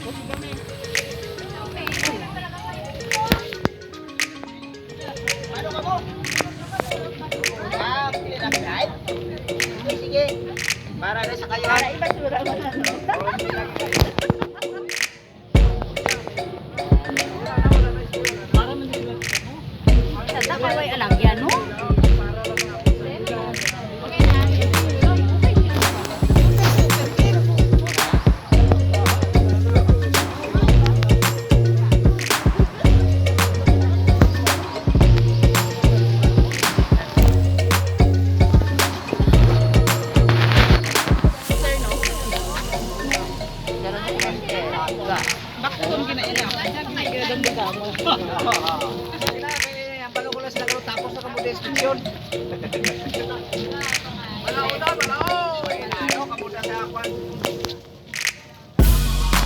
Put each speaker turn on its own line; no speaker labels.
Ano ka mo? Ah, pili na kahit. Sige. Para na sa kayo.
Para ibasura mo na, no? Sa takaway alagyan, no?
Bakit ginaila? Nagdadam di ka mo. Ang palukulas na garo tapos na kamo description. Malao daw, malao. Ano kamuda sa akwan?